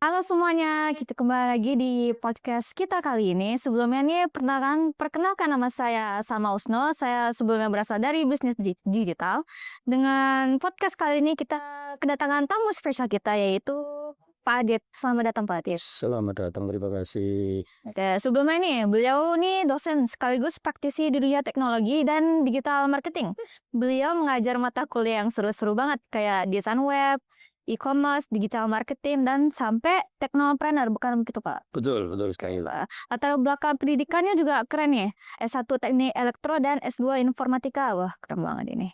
Halo semuanya, kita kembali lagi di podcast kita kali ini. Sebelumnya nih, perkenalkan nama saya Salma Usno. Saya sebelumnya berasal dari bisnis digital. Dengan podcast kali ini kita kedatangan tamu spesial kita yaitu Pak Adit. Selamat datang Pak Adit. Selamat datang, terima kasih. Oke, sebelumnya nih, beliau nih dosen sekaligus praktisi di dunia teknologi dan digital marketing. Beliau mengajar mata kuliah yang seru-seru banget kayak desain web, e-commerce, digital marketing, dan sampai teknopreneur, bukan begitu Pak? Betul, betul sekali. Pak. Latar belakang pendidikannya juga keren nih. S1 Teknik Elektro dan S2 Informatika. Wah, keren banget ini.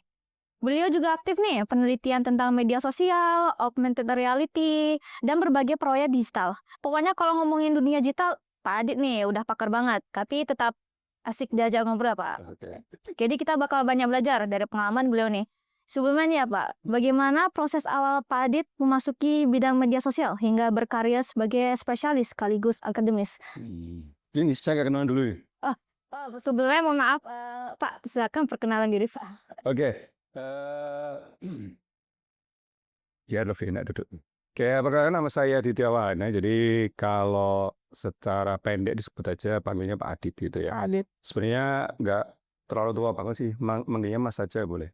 Beliau juga aktif nih penelitian tentang media sosial, augmented reality, dan berbagai proyek digital. Pokoknya kalau ngomongin dunia digital, Pak Adit nih udah pakar banget, tapi tetap asik diajak ngobrol Pak. Oke. Jadi kita bakal banyak belajar dari pengalaman beliau nih. Sebelumnya nih ya Pak, bagaimana proses awal Pak Adit memasuki bidang media sosial hingga berkarya sebagai spesialis sekaligus akademis? Ini saya kenalan dulu. Oh, sebelumnya mohon maaf Pak, silakan perkenalan diri Pak. Oke. Ya lebih enak duduk. Kayak perkenalkan nama saya Aditya Wahana. Jadi kalau secara pendek disebut aja panggilnya Pak Adit gitu ya. Adit. Sebenarnya nggak terlalu tua banget sih. Manggilnya Mas saja boleh.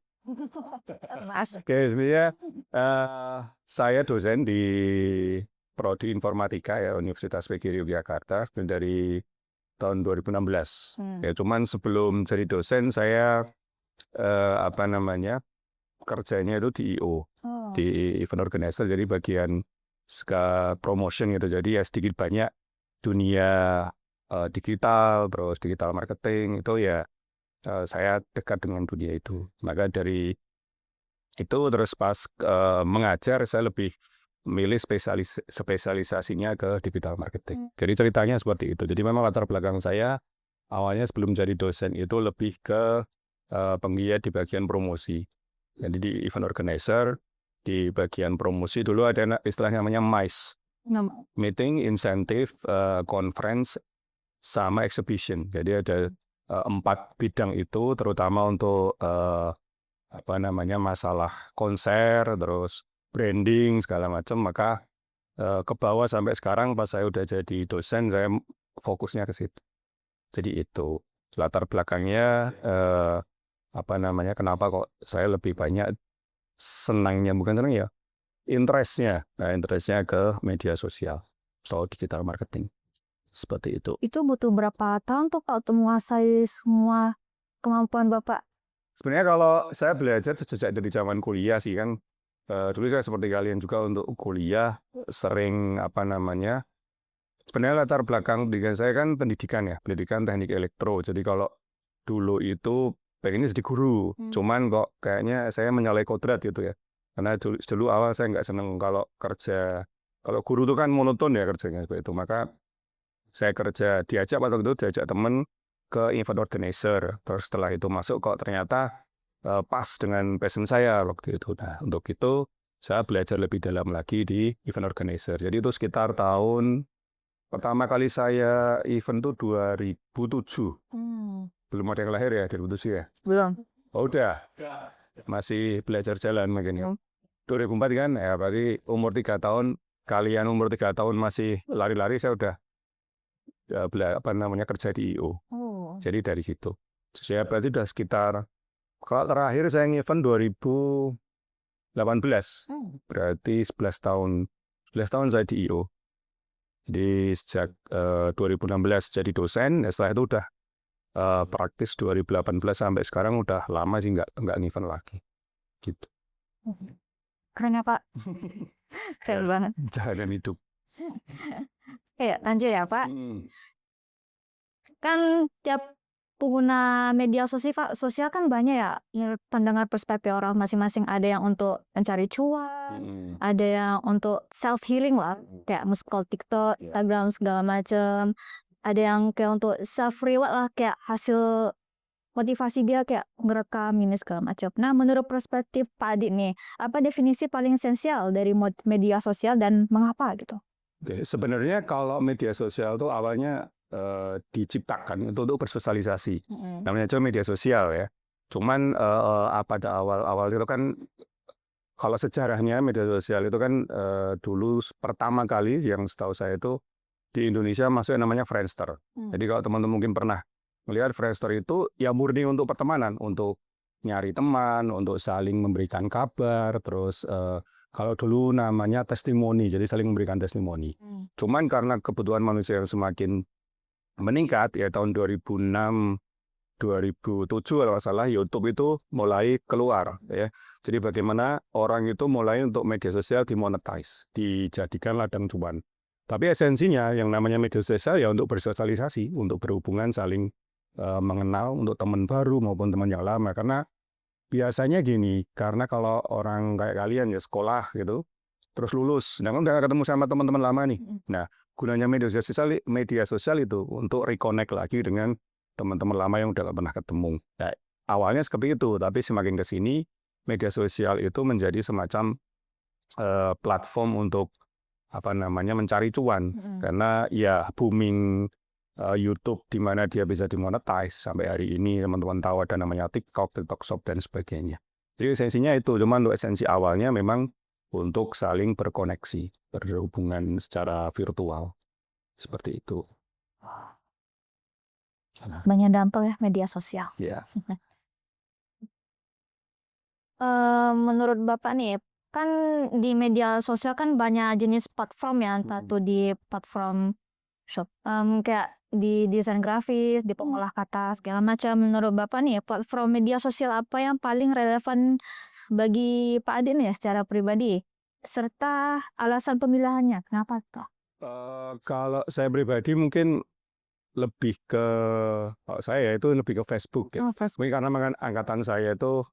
Mas. Oke, sebenarnya saya dosen di Prodi Informatika ya Universitas PGRI Yogyakarta dari tahun 2016. Ya, cuman sebelum jadi dosen saya kerjanya itu di I.O. di event organizer, jadi bagian promotion gitu. Jadi ya sedikit banyak dunia digital, terus digital marketing itu ya saya dekat dengan dunia itu. Maka dari itu terus pas mengajar saya lebih memilih spesialisasinya ke digital marketing. Jadi ceritanya seperti itu. Jadi memang latar belakang saya awalnya sebelum jadi dosen itu lebih ke penggiat di bagian promosi. Jadi di event organizer, di bagian promosi dulu ada istilahnya namanya MICE. Meeting, Incentive, Conference, sama Exhibition. Jadi ada 4 bidang itu terutama untuk masalah konser, terus branding segala macam. Maka ke bawah sampai sekarang pas saya udah jadi dosen saya fokusnya ke situ. Jadi itu latar belakangnya kenapa kok saya lebih banyak senangnya, bukan senang ya, interestnya ke media sosial atau digital marketing seperti itu. Itu butuh berapa tahun tuh Pak untuk menguasai semua kemampuan Bapak? Sebenarnya kalau saya belajar sejak dari zaman kuliah sih kan, dulu saya seperti kalian juga untuk kuliah sering sebenarnya latar belakang pendidikan saya kan pendidikan teknik elektro. Jadi kalau dulu itu pengennya jadi guru, cuman kok kayaknya saya menyalahi kodrat gitu ya. Karena dulu awal saya nggak seneng kalau kerja, kalau guru itu kan monoton ya kerjanya seperti itu. Maka saya diajak temen ke event organizer. Terus setelah itu masuk kok ternyata pas dengan passion saya waktu itu. Nah, untuk itu saya belajar lebih dalam lagi di event organizer. Jadi itu sekitar pertama kali saya event tuh 2007. Belum ada yang lahir ya 2007 ya? Belum. Oh, udah. Masih belajar jalan makanya. 2004 kan, ya berarti umur 3 tahun, kalian umur 3 tahun masih lari-lari, saya udah kerja di I.O. Jadi dari situ. Saya berarti udah sekitar, kalau terakhir saya event 2018, berarti 11 tahun. 11 tahun saya di I.O. Jadi sejak 2016 jadi dosen, setelah itu udah praktis 2018 sampai sekarang udah lama sih nggak event lagi. Gitu. Keren ya Pak. Keren banget. Jalan hidup. Ya, lanjut ya Pak. Kan tiap pengguna media sosial kan banyak ya pandangan perspektif orang masing-masing. Ada yang untuk mencari cuan, ada yang untuk self healing lah, kayak scroll TikTok, Instagram segala macam. Ada yang kayak untuk self reward lah, kayak hasil motivasi dia kayak ngerekam ini segala macam. Nah, menurut perspektif Pak Adit nih, apa definisi paling esensial dari media sosial dan mengapa gitu? Oke, sebenarnya kalau media sosial itu awalnya diciptakan untuk bersosialisasi. Namanya aja media sosial ya. Cuman pada awal-awal itu kan kalau sejarahnya media sosial itu kan dulu pertama kali yang setahu saya itu di Indonesia masuk yang namanya Friendster. Jadi kalau teman-teman mungkin pernah melihat Friendster itu ya murni untuk pertemanan, untuk nyari teman, untuk saling memberikan kabar, terus kalau dulu namanya testimoni, jadi saling memberikan testimoni. Cuman karena kebutuhan manusia yang semakin meningkat ya tahun 2006 2007 kalau nggak salah YouTube itu mulai keluar ya. Jadi bagaimana orang itu mulai untuk media sosial dimonetize, dijadikan ladang cuan. Tapi esensinya yang namanya media sosial ya untuk bersosialisasi, untuk berhubungan, saling mengenal, untuk teman baru maupun teman yang lama. Karena biasanya gini, karena kalau orang kayak kalian ya sekolah gitu, terus lulus, nah kan udah ketemu sama teman-teman lama nih. Nah, gunanya media sosial itu untuk reconnect lagi dengan teman-teman lama yang udah gak pernah ketemu. Nah, awalnya seperti itu, tapi semakin ke sini media sosial itu menjadi semacam platform untuk mencari cuan. Karena ya booming YouTube di mana dia bisa dimonetize sampai hari ini teman-teman tahu ada namanya TikTok Shop dan sebagainya. Jadi esensinya itu, cuma untuk esensi awalnya memang untuk saling berkoneksi, berhubungan secara virtual. Seperti itu. Banyak dampak ya media sosial. Yeah. Menurut Bapak nih, kan di media sosial kan banyak jenis platform ya, entah tuh di platform shop, kayak di desain grafis, di pengolah kata, segala macam. Menurut Bapak nih, platform media sosial apa yang paling relevan bagi Pak Adin ya secara pribadi? Serta alasan pemilihannya, kenapa tuh? Kalau saya pribadi mungkin lebih ke, kalau saya itu lebih ke Facebook ya. Mungkin karena angkatan saya itu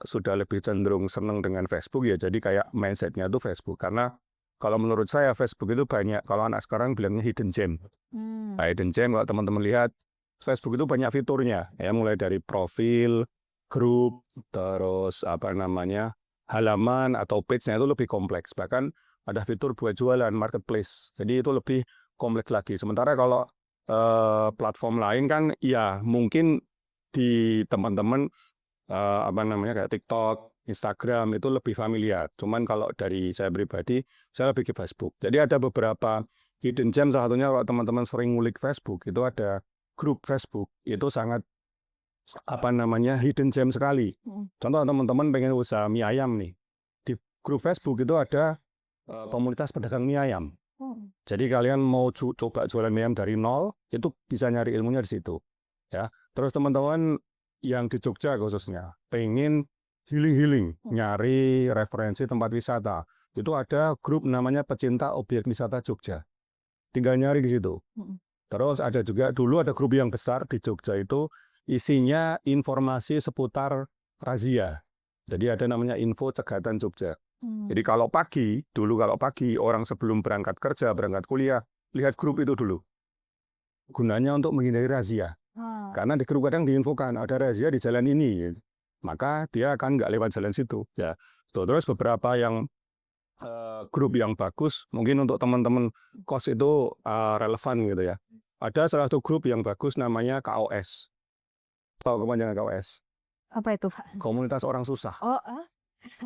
sudah lebih cenderung senang dengan Facebook ya, jadi kayak mindsetnya itu Facebook. Karena kalau menurut saya Facebook itu banyak, kalau anak sekarang bilangnya hidden gem. Nah, hidden gem kalau teman-teman lihat, Facebook itu banyak fiturnya ya, mulai dari profil, grup, terus halaman atau page-nya itu lebih kompleks. Bahkan ada fitur buat jualan, marketplace. Jadi itu lebih kompleks lagi. Sementara kalau platform lain kan ya mungkin di teman-teman kayak TikTok, Instagram itu lebih familiar. Cuman kalau dari saya pribadi, saya lebih ke Facebook. Jadi ada beberapa hidden gem, salah satunya kalau teman-teman sering ngulik Facebook, itu ada grup Facebook, itu sangat hidden gem sekali. Contoh teman-teman pengen usaha mie ayam nih, di grup Facebook itu ada komunitas pedagang mie ayam. Jadi kalian mau coba jualan mie ayam dari nol, itu bisa nyari ilmunya di situ. Ya, terus teman-teman yang di Jogja khususnya pengen healing, nyari referensi tempat wisata, itu ada grup namanya Pecinta Objek Wisata Jogja. Tinggal nyari di situ. Terus ada juga dulu ada grup yang besar di Jogja itu isinya informasi seputar razia. Jadi ada namanya Info Cegatan Jogja. Jadi kalau pagi orang sebelum berangkat kerja, berangkat kuliah, lihat grup itu dulu. Gunanya untuk menghindari razia. Karena di grup kadang diinfokan ada razia di jalan ini, maka dia akan nggak lewat jalan situ. Ya, terus beberapa yang grup yang bagus, mungkin untuk teman-teman kos itu relevan gitu ya. Ada salah satu grup yang bagus namanya KOS. Tahu kepanjangan KOS? Apa itu, Pak? Komunitas Orang Susah.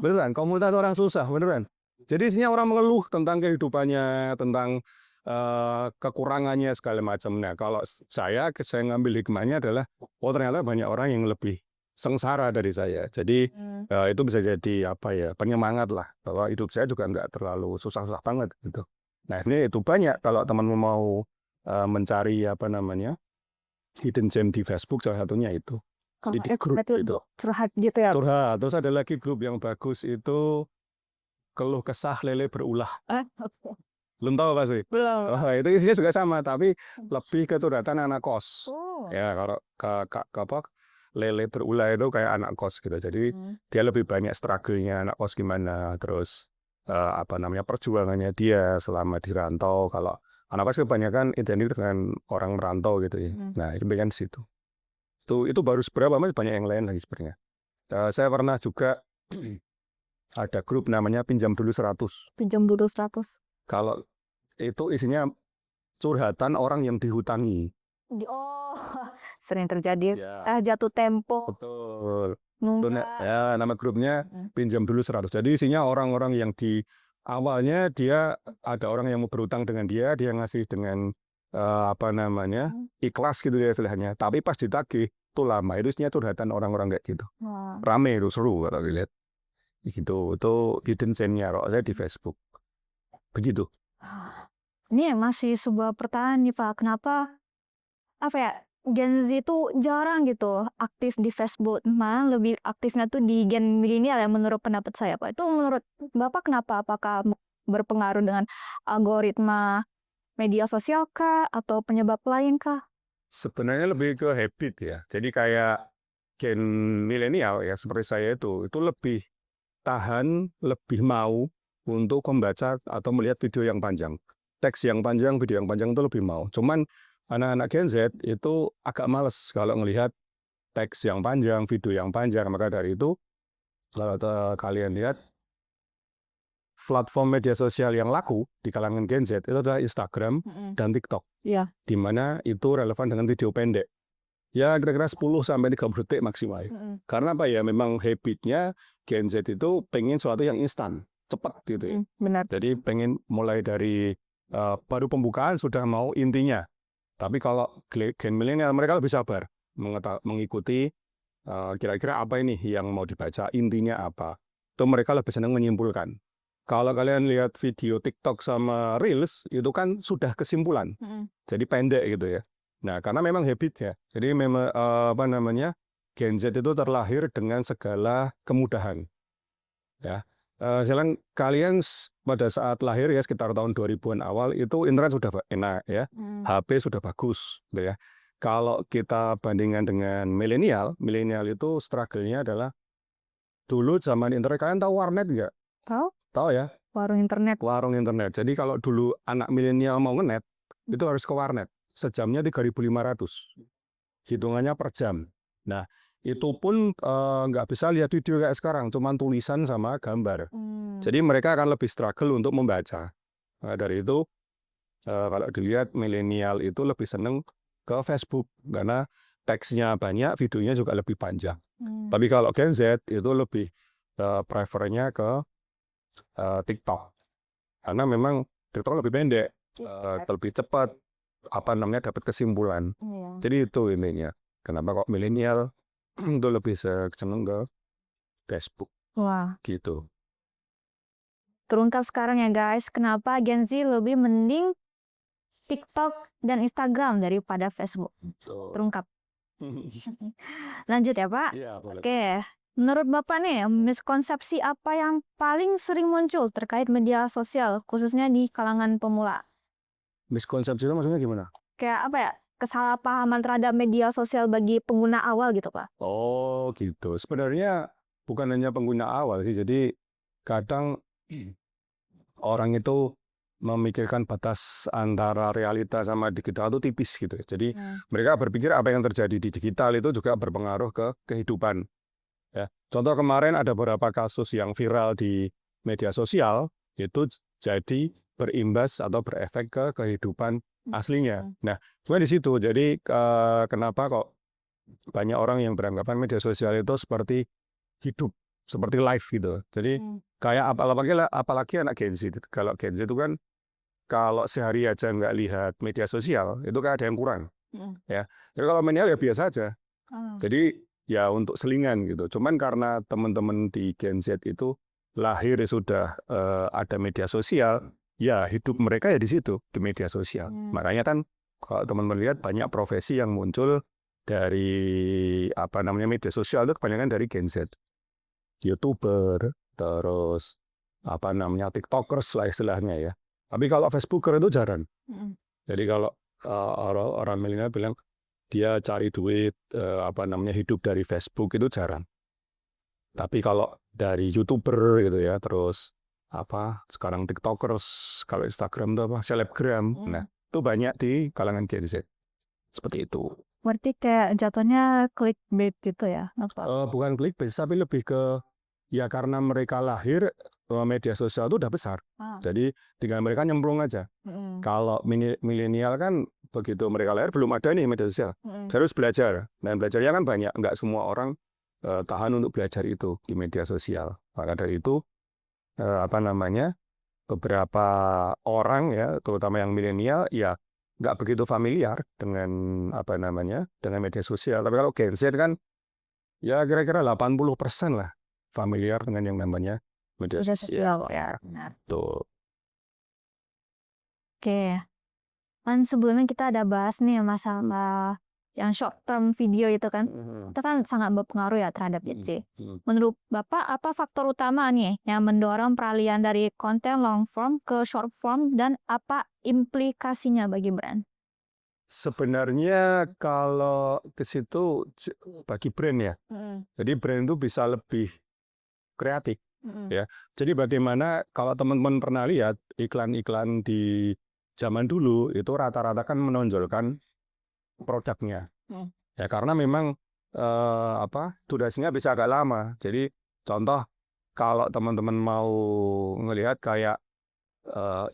Beneran, komunitas orang susah, beneran. Jadi isinya orang mengeluh tentang kehidupannya, tentang kekurangannya segala macam. Nah, kalau saya ngambil hikmahnya adalah, ternyata banyak orang yang lebih sengsara dari saya. Jadi itu bisa jadi penyemangat lah, bahwa hidup saya juga nggak terlalu susah-susah banget gitu. Nah, ini itu banyak kalau teman-teman mau mencari hidden gem di Facebook, salah satunya itu. Kalau Di grup itu curhat gitu ya. Curhat. Terus ada lagi grup yang bagus itu keluh kesah lele berulah. Belum tahu pasti. Belum. Itu isinya juga sama, tapi lebih ke curhatan anak kos. Ya, kalau lele berulah itu kayak anak kos gitu. Jadi dia lebih banyak struggle-nya anak kos gimana, terus perjuangannya dia selama di rantau. Kalau anak kos kebanyakan identik dengan orang merantau gitu ya. Nah, itu bagian situ. Itu baru seberapa, mas, banyak yang lain lagi sebenarnya. Saya pernah juga ada grup namanya Pinjam Dulu 100. Pinjam dulu 100. Kalau itu isinya curhatan orang yang dihutangi. Sering terjadi. Ya. Jatuh tempo. Betul. Ya, nama grupnya pinjam dulu 100. Jadi isinya orang-orang yang di awalnya dia ada orang yang mau berutang dengan dia ngasih dengan ikhlas gitu ya istilahnya. Tapi pas ditagih itu lama, itu isinya curhatan orang-orang kayak gitu. Rame itu, seru kalau dilihat. Gitu, itu hidden gem-nya kalau saya di Facebook. Begitu. Ini masih sebuah pertanyaan nih Pak, kenapa Gen Z itu jarang gitu aktif di Facebook, malah lebih aktifnya tuh di gen milenial ya menurut pendapat saya Pak. Itu menurut Bapak kenapa? Apakah berpengaruh dengan algoritma media sosial kah atau penyebab lain kah? Sebenarnya lebih ke habit ya. Jadi kayak gen milenial ya seperti saya itu lebih tahan, lebih mau untuk membaca atau melihat video yang panjang. Teks yang panjang, video yang panjang itu lebih mau. Cuman anak-anak Gen Z itu agak males kalau melihat teks yang panjang, video yang panjang. Maka dari itu, kalau kalian lihat, platform media sosial yang laku di kalangan Gen Z itu adalah Instagram dan TikTok. Iya. Di mana itu relevan dengan video pendek. Ya kira-kira 10-30 detik maksimal. Karena apa ya, memang habitnya Gen Z itu pengen sesuatu yang instan, cepat gitu ya. Benar. Jadi pengen mulai dari baru pembukaan sudah mau intinya. Tapi kalau gen milenial mereka lebih sabar mengikuti kira-kira apa ini yang mau dibaca, intinya apa. Itu mereka lebih senang menyimpulkan. Kalau kalian lihat video TikTok sama Reels, itu kan sudah kesimpulan. Jadi pendek gitu ya. Nah, karena memang habitnya. Jadi memang Gen Z itu terlahir dengan segala kemudahan. Ya. Sekarang kalian pada saat lahir ya sekitar tahun 2000-an awal itu internet sudah enak ya. HP sudah bagus gitu ya. Kalau kita bandingkan dengan milenial itu struggle-nya adalah dulu zaman internet. Kalian tahu warnet nggak? Tahu ya? Warung internet. Warung internet. Jadi kalau dulu anak milenial mau ngenet, itu harus ke warnet. Sejamnya 3.500. Hitungannya per jam. Nah, itu pun nggak bisa lihat video kayak sekarang, cuma tulisan sama gambar. Jadi mereka akan lebih struggle untuk membaca. Nah, dari itu, kalau dilihat milenial itu lebih seneng ke Facebook, karena teksnya banyak, videonya juga lebih panjang. Tapi kalau Gen Z itu lebih prefernya ke TikTok, karena memang TikTok lebih pendek, lebih cepat, dapat kesimpulan. Jadi itu intinya. Kenapa kok milenial itu lebih seneng ke Facebook. Wah. Gitu. Terungkap sekarang ya guys, kenapa Gen Z lebih mending TikTok dan Instagram daripada Facebook. Terungkap. Lanjut ya Pak. Iya, boleh. Oke. Menurut Bapak nih, miskonsepsi apa yang paling sering muncul terkait media sosial, khususnya di kalangan pemula? Miskonsepsi itu maksudnya gimana? Kayak kesalahpahaman terhadap media sosial bagi pengguna awal gitu Pak? Oh gitu. Sebenarnya bukan hanya pengguna awal sih. Jadi kadang orang itu memikirkan batas antara realita sama digital itu tipis gitu. Jadi mereka berpikir apa yang terjadi di digital itu juga berpengaruh ke kehidupan. Ya. Contoh kemarin ada beberapa kasus yang viral di media sosial itu jadi berimbas atau berefek ke kehidupan aslinya. Nah, cuma di situ. Jadi kenapa kok banyak orang yang beranggapan media sosial itu seperti hidup, seperti live gitu. Jadi kayak apalagi anak Gen Z. Kalau Gen Z itu kan kalau sehari aja nggak lihat media sosial itu kan ada yang kurang. Ya. Jadi kalau milenial ya biasa aja. Jadi ya untuk selingan gitu. Cuman karena teman-teman di Gen Z itu lahir sudah ada media sosial, ya hidup mereka ya di situ, di media sosial. Makanya kan kalau teman-teman lihat banyak profesi yang muncul dari media sosial itu kebanyakan dari Gen Z. YouTuber, terus TikTokers lah istilahnya ya. Tapi kalau Facebooker itu jarang. Jadi kalau orang milenial bilang dia cari duit hidup dari Facebook itu jarang. Tapi kalau dari YouTuber gitu ya, terus sekarang TikTokers, kalau Instagram itu selebgram. Nah, itu banyak di kalangan Gen Z. Seperti itu. Berarti kayak jatuhnya clickbait gitu ya? Bukan clickbait, tapi lebih ke ya karena mereka lahir media sosial itu udah besar. Jadi tinggal mereka nyemplung aja. Kalau milenial kan begitu mereka lahir belum ada nih media sosial. Harus belajar. Dan belajarnya kan banyak. Nggak semua orang tahan untuk belajar itu di media sosial. Maka dari itu beberapa orang ya, terutama yang milenial ya nggak begitu familiar dengan dengan media sosial. Tapi kalau Gen Z kan ya kira-kira 80% lah familiar dengan yang namanya media Media sosial. sosial ya, benar. Tuh. Oke, kan sebelumnya kita ada bahas nih masalah yang short term video itu kan. Itu kan sangat berpengaruh ya terhadap Gen Z. Menurut Bapak, apa faktor utama nih yang mendorong peralihan dari konten long form ke short form dan apa implikasinya bagi brand? Sebenarnya kalau ke situ bagi brand ya. Jadi brand itu bisa lebih kreatif ya. Jadi bagaimana kalau teman-teman pernah lihat iklan-iklan di zaman dulu itu rata-rata kan menonjolkan produknya. Ya karena memang durasinya bisa agak lama. Jadi contoh kalau teman-teman mau ngelihat kayak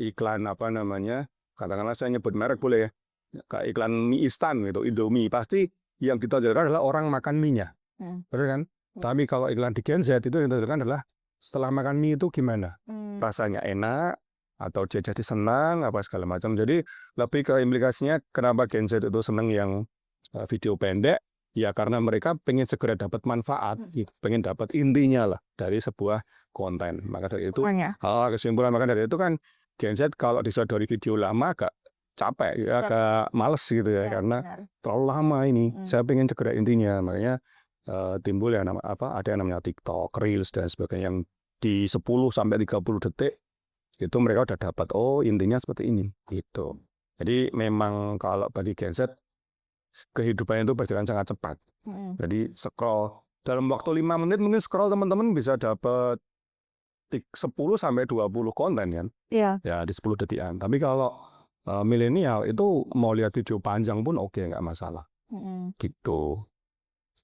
iklan katakanlah saya nyebut merek boleh ya, kayak iklan mie instan gitu, Indomie, pasti yang ditonjolkan adalah orang makan mie-nya, betul kan? Tapi kalau iklan di Gen Z itu yang ditonjolkan adalah setelah makan mie itu gimana, rasanya enak atau dia jadi senang apa segala macam. Jadi lebih ke implikasinya kenapa Gen Z itu senang yang video pendek, ya karena mereka pengen segera dapat manfaat, pengen dapat intinya lah dari sebuah konten. Maka dari itu kesimpulan maka dari itu kan Gen Z kalau disodori video lama agak capek ya, agak males gitu ya, karena terlalu lama ini. Saya pengen segera intinya, makanya timbul ada yang namanya TikTok, Reels dan sebagainya yang di 10-30 detik itu mereka udah dapat intinya seperti ini gitu. Jadi memang kalau bagi Gen Z kehidupannya itu berjalan sangat cepat. Jadi scroll dalam waktu 5 menit mungkin scroll teman-teman bisa dapat 10-20 konten kan. Iya. Ya di 10 detikan. Tapi kalau milenial itu mau lihat video panjang pun oke, nggak masalah. Gitu.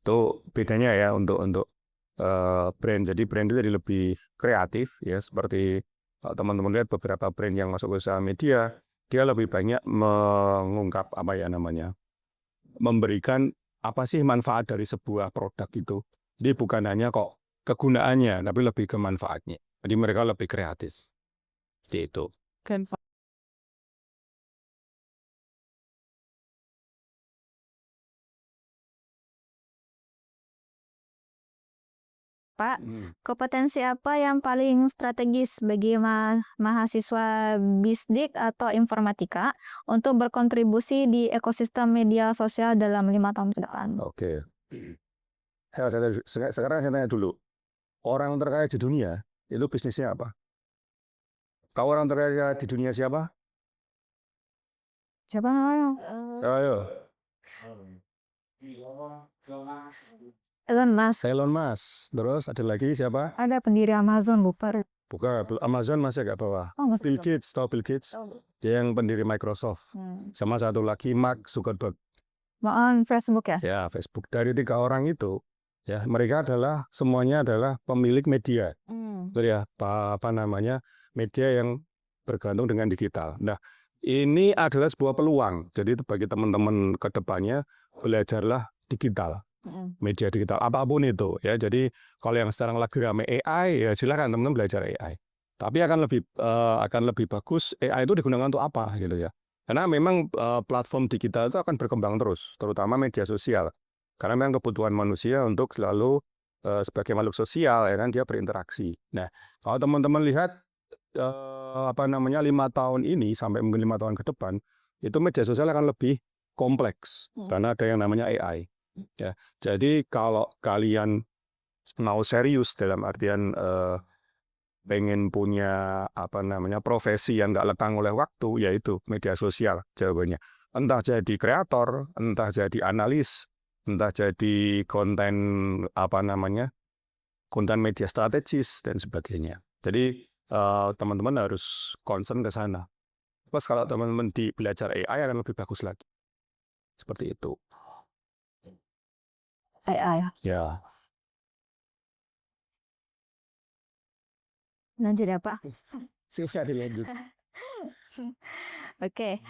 Itu bedanya ya untuk brand. Jadi brand itu jadi lebih kreatif ya, seperti teman-teman lihat beberapa brand yang masuk ke sosial media, dia lebih banyak mengungkap memberikan apa sih manfaat dari sebuah produk itu. Jadi bukan hanya kok kegunaannya, tapi lebih ke manfaatnya. Jadi mereka lebih kreatif. Seperti itu. Pak, kompetensi apa yang paling strategis bagi mahasiswa Bisdik atau informatika untuk berkontribusi di ekosistem media sosial dalam 5 tahun ke depan? Oke. Sekarang saya tanya dulu. Orang terkaya di dunia, itu bisnisnya apa? Tahu orang terkaya di dunia siapa? Siapa namanya? Ayo. Elon Musk. Elon Musk. Terus ada lagi siapa? Ada pendiri Amazon, lupa. Bukan, Amazon masih agak bawah. Bill Gates, tahu Bill Gates? Dia yang pendiri Microsoft. Sama satu lagi Mark Zuckerberg. Facebook ya? Ya, Facebook. Dari 3 orang itu, ya mereka semuanya adalah pemilik media. Betul ya, media yang bergantung dengan digital. Nah, ini adalah sebuah peluang. Jadi bagi teman-teman ke depannya, belajarlah digital. Media digital apapun itu ya. Jadi kalau yang sekarang lagi rame AI, ya silakan teman-teman belajar AI. Tapi akan lebih bagus AI itu digunakan untuk apa gitu ya. Karena memang platform digital itu akan berkembang terus, terutama media sosial. Karena memang kebutuhan manusia untuk selalu sebagai makhluk sosial ya kan, dia berinteraksi. Nah, kalau teman-teman lihat 5 tahun ini sampai mungkin 5 tahun ke depan, itu media sosial akan lebih kompleks karena ada yang namanya AI. Ya, jadi kalau kalian mau serius dalam artian pengen punya profesi yang nggak lekang oleh waktu, yaitu media sosial jawabannya. Entah jadi kreator, entah jadi analis, entah jadi konten konten media strategis dan sebagainya. Jadi teman-teman harus concern ke sana. Plus kalau teman-teman belajar AI akan lebih bagus lagi. Seperti itu. AI. Ya. Lanjut ya Pak. Silahkan dilanjut. Oke.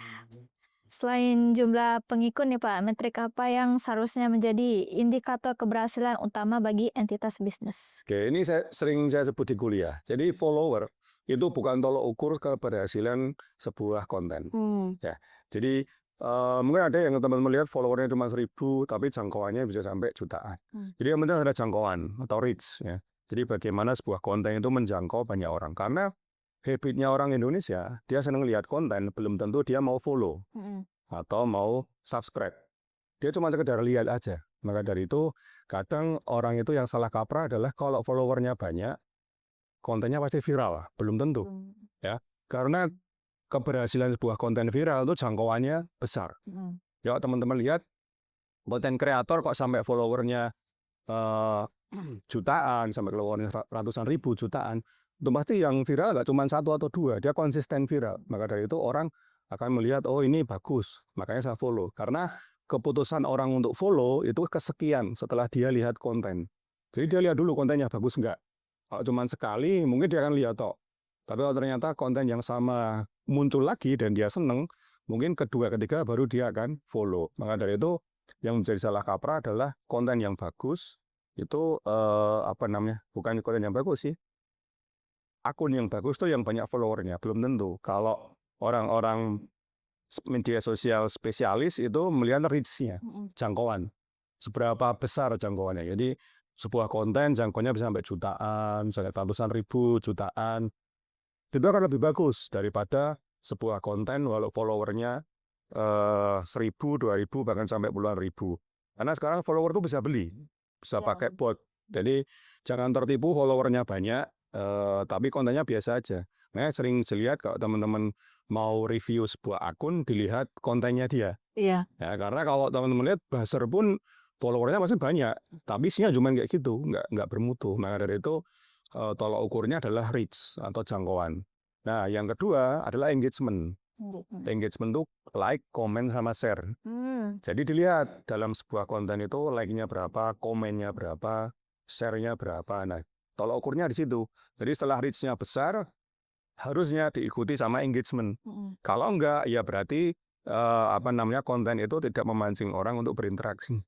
Selain jumlah pengikut nih Pak, metrik apa yang seharusnya menjadi indikator keberhasilan utama bagi entitas bisnis? Oke, ini sering saya sebut di kuliah. Jadi follower itu bukan tolok ukur keberhasilan sebuah konten. Ya, jadi mungkin ada yang teman-teman lihat followernya cuma 1.000, tapi jangkauannya bisa sampai jutaan. Jadi yang penting ada jangkauan atau reach. Ya. Jadi bagaimana sebuah konten itu menjangkau banyak orang. Karena habitnya orang Indonesia, dia senang lihat konten, belum tentu dia mau follow atau mau subscribe. Dia cuma sekedar lihat aja. Maka dari itu, kadang orang itu yang salah kaprah adalah kalau followernya banyak, kontennya pasti viral. Belum tentu. Ya, karena keberhasilan sebuah konten viral itu jangkauannya besar. Ya, teman-teman lihat, konten kreator kok sampai followernya jutaan, sampai followernya ratusan ribu, jutaan, itu pasti yang viral nggak cuma 1 atau 2, dia konsisten viral. Maka dari itu orang akan melihat, oh ini bagus, makanya saya follow. Karena keputusan orang untuk follow itu kesekian setelah dia lihat konten. Jadi dia lihat dulu kontennya bagus nggak. Kalau cuma sekali, mungkin dia akan lihat toh. Tapi kalau ternyata konten yang sama muncul lagi dan dia seneng, mungkin kedua, ketiga baru dia akan follow. Maka dari itu yang menjadi salah kaprah adalah konten yang bagus itu bukan konten yang bagus sih. Akun yang bagus tuh yang banyak followernya, belum tentu. Kalau orang-orang media sosial spesialis itu melihat reach-nya, jangkauan. Seberapa besar jangkauannya. Jadi sebuah konten jangkauannya bisa sampai jutaan, sampai ratusan ribu, jutaan. Itu akan lebih bagus daripada sebuah konten walau followernya 1.000, 2.000, bahkan sampai puluhan ribu. Karena sekarang follower itu bisa beli, bisa pakai bot. Jadi jangan tertipu followernya banyak, tapi kontennya biasa aja. Nah, sering dilihat kalau teman-teman mau review sebuah akun, dilihat kontennya dia. Iya. Ya, karena kalau teman-teman lihat buzzer pun followernya masih banyak, tapi isinya cuma kayak gitu, nggak bermutu. Maka dari itu tolak ukurnya adalah reach atau jangkauan. Nah, yang kedua adalah engagement. Engagement itu like, comment, sama share. Jadi dilihat dalam sebuah konten itu like-nya berapa, komennya berapa, share-nya berapa. Nah, tolak ukurnya di situ. Jadi setelah reach-nya besar, harusnya diikuti sama engagement. Kalau enggak, ya berarti konten itu tidak memancing orang untuk berinteraksi.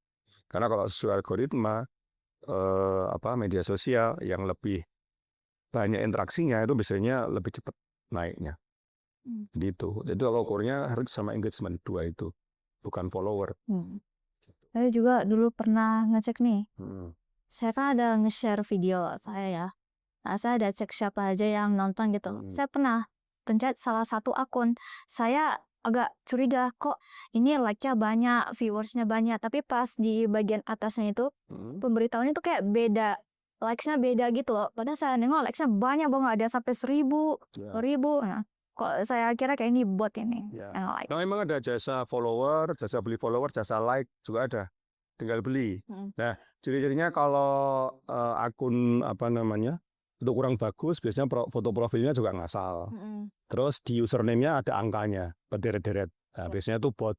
Karena kalau sesuai algoritma media sosial yang lebih banyak interaksinya itu biasanya lebih cepat naiknya. Gitu. Jadi kalau ukurnya harus sama engagement, 2 itu, bukan follower. Saya juga dulu pernah ngecek nih. Saya kan ada nge-share video saya ya. Nah, saya ada cek siapa aja yang nonton gitu. Saya pernah pencet salah satu akun. Saya agak curiga kok ini like-nya banyak, viewers-nya banyak. Tapi pas di bagian atasnya itu pemberitahuannya tuh kayak beda. Likes-nya beda gitu loh. Padahal saya nengok likes-nya banyak banget, ada sampai 1.000, 2.000. Nah, kok saya kira kayak ini bot ini yang like. Nah, memang ada jasa follower, jasa beli follower, jasa like juga ada. Tinggal beli. Nah, ciri-cirinya kalau akun itu kurang bagus, biasanya foto profilnya juga ngasal. Terus di username-nya ada angkanya, berderet-deret. Nah, biasanya itu bot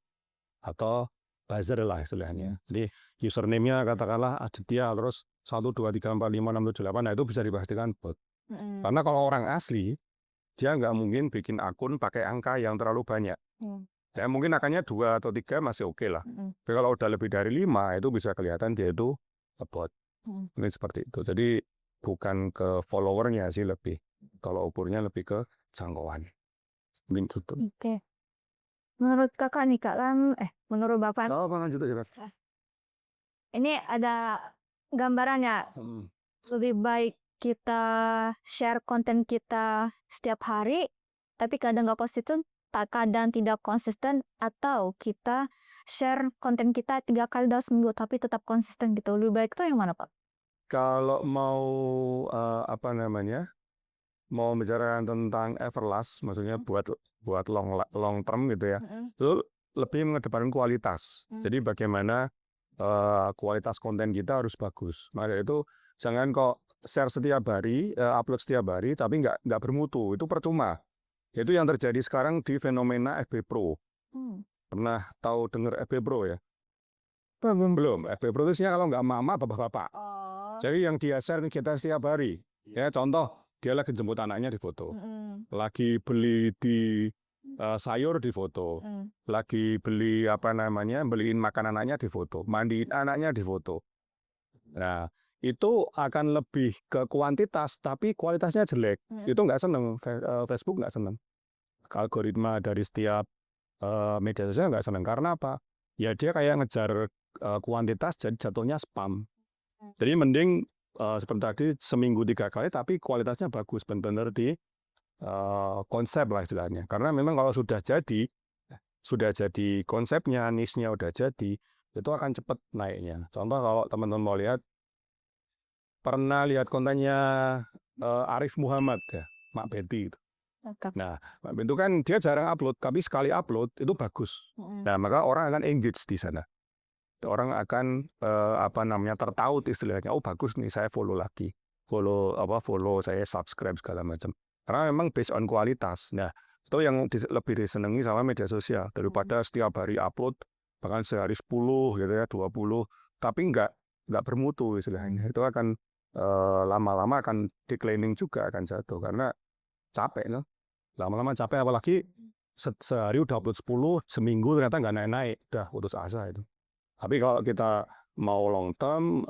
atau buzzer lah istilahnya. Jadi username-nya katakanlah Aditya, terus 1, 2, 3, 4, 5, 6, 7, 8, nah itu bisa dipastikan bot. Karena kalau orang asli, dia nggak mungkin bikin akun pakai angka yang terlalu banyak. Ya, mungkin angkanya 2 atau 3 masih oke lah. Tapi kalau udah lebih dari 5, itu bisa kelihatan dia itu bot. Ini seperti itu. Jadi bukan ke followernya sih lebih. Kalau ukurnya lebih ke jangkauan. Oke. Menurut kakak nih kak kan, menurut bapak ini ada gambarannya. Lebih baik kita share konten kita setiap hari, tapi kadang nggak konsisten, kadang tidak konsisten, atau kita share konten kita 3 kali dalam seminggu, tapi tetap konsisten gitu. Lebih baik itu yang mana Pak? Kalau mau mau bicara tentang everlast, maksudnya buat long term gitu ya, itu lebih mengedepankan kualitas. Jadi bagaimana kualitas konten kita harus bagus. Maka itu jangan kok share setiap hari, upload setiap hari, tapi nggak bermutu. Itu percuma. Itu yang terjadi sekarang di fenomena FB Pro. Pernah tahu dengar FB Pro ya? Belum. FB Pro itu kalau nggak mama, bapak-bapak. Jadi yang dia share kita setiap hari. Ya contoh, dia lagi jemput anaknya di foto. Lagi beli di sayur difoto, Mm. lagi beli apa namanya, beliin makan anaknya difoto, mandiin anaknya difoto. Nah, itu akan lebih ke kuantitas, tapi kualitasnya jelek. Itu nggak seneng, Facebook nggak seneng. Algoritma dari setiap media sosial nggak seneng. Karena apa? Ya dia kayak ngejar kuantitas, jadi jatuhnya spam. Jadi mending seperti tadi seminggu 3 kali, tapi kualitasnya bagus, benar-benar di konsep lah istilahnya. Karena memang kalau sudah jadi konsepnya, niche-nya udah jadi, itu akan cepat naiknya. Contoh kalau teman-teman mau lihat, pernah lihat kontennya Arif Muhammad ya, Mak Betty itu. Nah, Mak Betty itu kan dia jarang upload, tapi sekali upload itu bagus. Nah, maka orang akan engage di sana. Orang akan apa namanya, tertaut istilahnya. Oh bagus nih, saya follow lagi, follow saya, subscribe segala macam. Karena memang based on kualitas. Nah, itu yang lebih disenangi sama media sosial daripada setiap hari upload, bahkan sehari 10 gitu ya, 20, tapi nggak bermutu istilahnya. Itu akan lama-lama akan declining juga, akan jatuh karena capek loh. Lama-lama capek, apalagi sehari udah upload 10, seminggu ternyata nggak naik-naik, udah putus asa itu. Tapi kalau kita mau long term,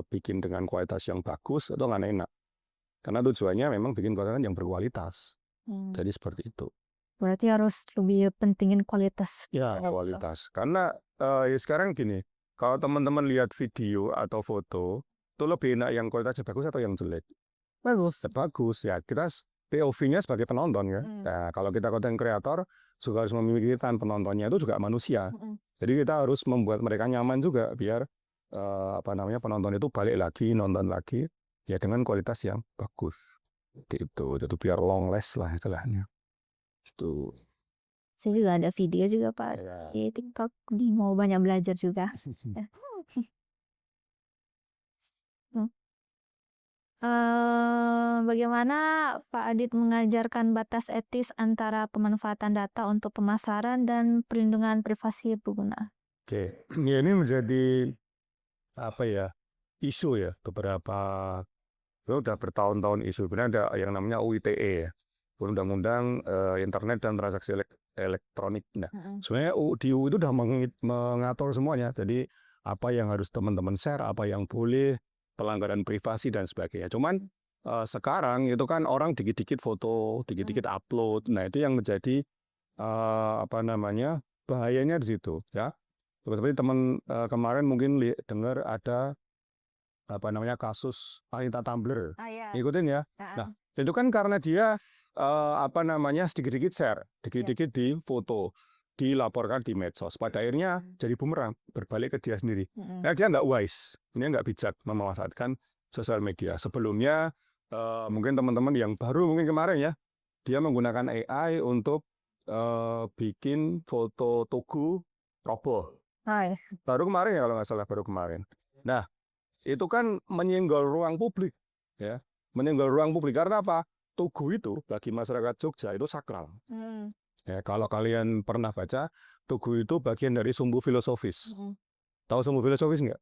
bikin dengan kualitas yang bagus, itu nggak enak. Karena tujuannya memang bikin konten yang berkualitas. Jadi seperti itu. Berarti harus lebih pentingin kualitas. Ya, kualitas. Karena ya sekarang gini, kalau teman-teman lihat video atau foto, itu lebih enak yang kualitasnya bagus atau yang jelek? Bagus. Bagus ya. Kita POV-nya sebagai penonton ya. Nah, kalau kita konten kreator juga harus memikirkan penontonnya itu juga manusia. Jadi kita harus membuat mereka nyaman juga biar apa namanya, penonton itu balik lagi, nonton lagi ya dengan kualitas yang bagus. Gitu. Jadi biar long last lah istilahnya. Itu. Saya juga ada video juga Pak di TikTok, mau banyak belajar juga. Bagaimana Pak Adit mengajarkan batas etis antara pemanfaatan data untuk pemasaran dan perlindungan privasi pengguna? Oke, ya ini menjadi apa ya, isu ya, beberapa itu udah bertahun-tahun isu. Sebenarnya ada yang namanya UITE ya, Undang-Undang Internet dan Transaksi Elektronik. Nah, sebenarnya di UU itu udah mengatur semuanya. Jadi apa yang harus teman-teman share, apa yang boleh, pelanggaran privasi dan sebagainya. Cuman sekarang itu kan orang dikit-dikit foto, dikit-dikit upload. Nah, itu yang menjadi apa namanya, bahayanya di situ ya. Seperti teman kemarin mungkin dengar ada apa namanya, kasus Anita Tumblr. Ikutin ya. Nah, itu kan karena dia apa namanya, sedikit-sedikit share, dikit-dikit di foto, dilaporkan di medsos. Pada akhirnya jadi bumerang, berbalik ke dia sendiri. Nah, dia nggak wise, ini nggak bijak memanfaatkan sosial media. Sebelumnya mungkin teman-teman yang baru mungkin kemarin ya, dia menggunakan AI untuk bikin foto tugu roboh. Baru kemarin ya kalau nggak salah, baru kemarin. Nah, itu kan menyenggol ruang publik, ya, menyenggol ruang publik karena apa? Tugu itu bagi masyarakat Jogja itu sakral. Ya, kalau kalian pernah baca, Tugu itu bagian dari sumbu filosofis. Tahu sumbu filosofis nggak?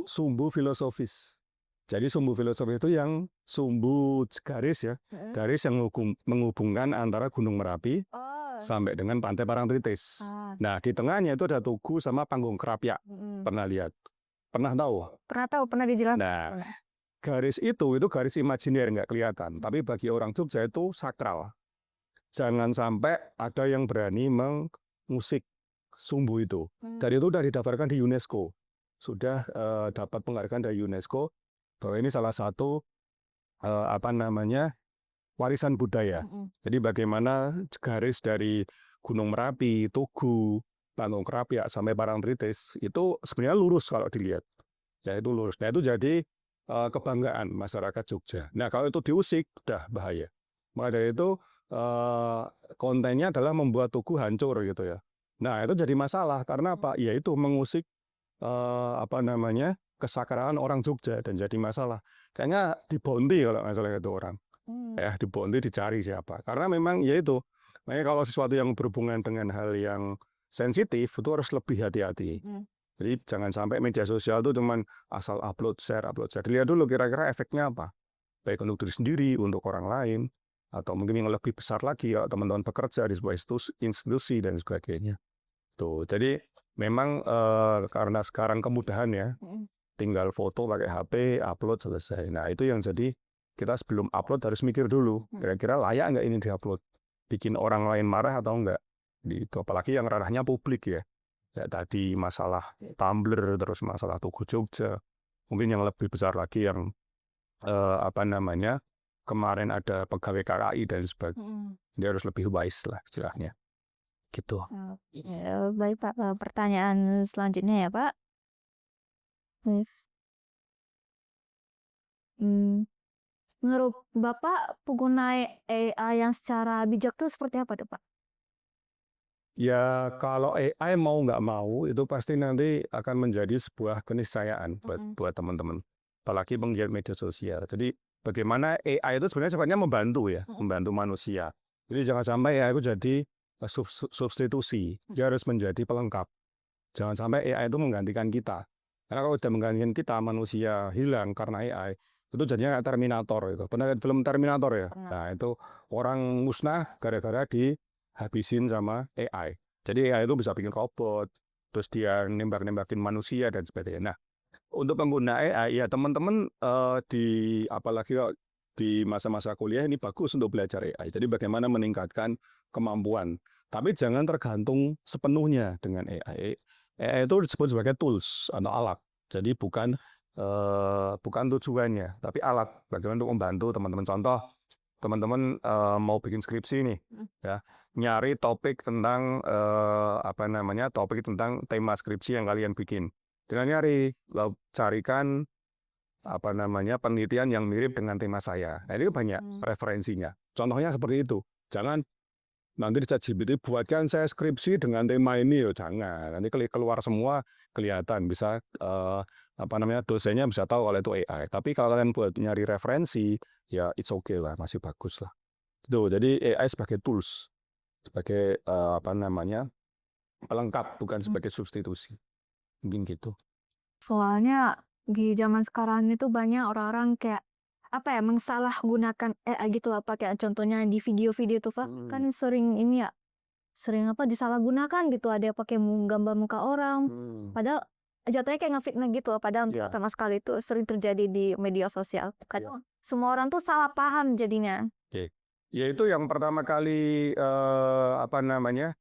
Sumbu filosofis. Jadi sumbu filosofis itu yang sumbu garis ya, garis yang menghubungkan antara Gunung Merapi sampai dengan Pantai Parangtritis. Nah, di tengahnya itu ada tugu sama panggung Krapyak. Pernah lihat? Pernah tahu? Pernah dijelaskan. Nah, garis itu garis imajiner, nggak kelihatan. Tapi bagi orang Jogja itu sakral. Jangan sampai ada yang berani mengusik sumbu itu. Dan itu sudah didaftarkan di UNESCO. Sudah dapat penghargaan dari UNESCO bahwa ini salah satu apa namanya, warisan budaya. Jadi bagaimana garis dari Gunung Merapi, Tugu, Panggung Krapyak sampai Parangtritis itu sebenarnya lurus kalau dilihat. Ya itu lurus. Nah itu jadi kebanggaan masyarakat Jogja. Nah kalau itu diusik, udah bahaya. Maka dari itu kontennya adalah membuat Tugu hancur gitu ya. Nah itu jadi masalah karena apa? Ya itu mengusik apa namanya, kesakralan orang Jogja dan jadi masalah. Kayaknya dibonti kalau nggak salah itu orang. Ya dibonti, dicari siapa. Karena memang ya itu. Makanya kalau sesuatu yang berhubungan dengan hal yang sensitif itu harus lebih hati-hati. Jadi jangan sampai media sosial itu cuman asal upload share. Dilihat dulu kira-kira efeknya apa. Baik untuk diri sendiri, untuk orang lain. atau mungkin yang lebih besar lagi kalau teman-teman bekerja di sebuah institusi dan sebagainya. Tuh, jadi memang karena sekarang kemudahan ya, tinggal foto pakai HP, upload selesai. Nah itu yang jadi kita sebelum upload harus mikir dulu, kira-kira layak nggak ini diupload, bikin orang lain marah atau enggak. Itu apalagi yang ranahnya publik ya. Ya tadi masalah Tumblr, terus masalah Tugu Jogja, mungkin yang lebih besar lagi yang apa namanya, kemarin ada pegawai KKI dan sebagainya. Dia harus lebih wise lah istilahnya. Gitu. Ya, baik Pak. Pertanyaan selanjutnya ya Pak. Yes. Menurut Bapak pengguna AI yang secara bijak itu seperti apa tuh Pak? Ya kalau AI mau nggak mau itu pasti nanti akan menjadi sebuah keniscayaan buat teman-teman. Apalagi penggiat media sosial. Jadi bagaimana AI itu sebenarnya sifatnya membantu ya, membantu manusia. Jadi jangan sampai AI itu jadi substitusi. Dia harus menjadi pelengkap. Jangan sampai AI itu menggantikan kita. Karena kalau sudah menggantikan kita, manusia hilang karena AI, itu jadinya kayak Terminator itu. Pernah lihat film Terminator ya? Nah itu orang musnah gara-gara dihabisin sama AI. Jadi AI itu bisa bikin robot, terus dia nembak-nembakin manusia dan sebagainya. Nah, untuk pengguna AI ya teman-teman apalagi di masa-masa kuliah ini bagus untuk belajar AI. Jadi bagaimana meningkatkan kemampuan. Tapi jangan tergantung sepenuhnya dengan AI. AI itu disebut sebagai tools atau alat. Jadi bukan tujuannya, tapi alat. Bagaimana untuk membantu teman-teman. Contoh, teman-teman mau bikin skripsi nih, ya, nyari topik tentang topik tentang tema skripsi yang kalian bikin. Dengan nyari, carikan penelitian yang mirip dengan tema saya. Nah, itu banyak referensinya. Contohnya seperti itu. Jangan nanti di ChatGPT buatkan saya skripsi dengan tema ini, jangan. Nanti keluar semua kelihatan, bisa dosennya bisa tahu kalau itu AI. Tapi kalau kalian buat nyari referensi, ya it's okay lah, masih bagus lah. Tuh, jadi AI sebagai tools, sebagai pelengkap, bukan sebagai substitusi. Mungkin gitu. Soalnya di zaman sekarang itu banyak orang-orang kayak mengsalahgunakan AI gitu apa kayak contohnya di video-video tuh Pak kan sering disalahgunakan gitu, ada yang pakai gambar muka orang padahal jatuhnya kayak ngefitnah gitu, padahal sama sekali itu sering terjadi di media sosial. Kadang semua orang tuh salah paham jadinya. Ya itu yang pertama kali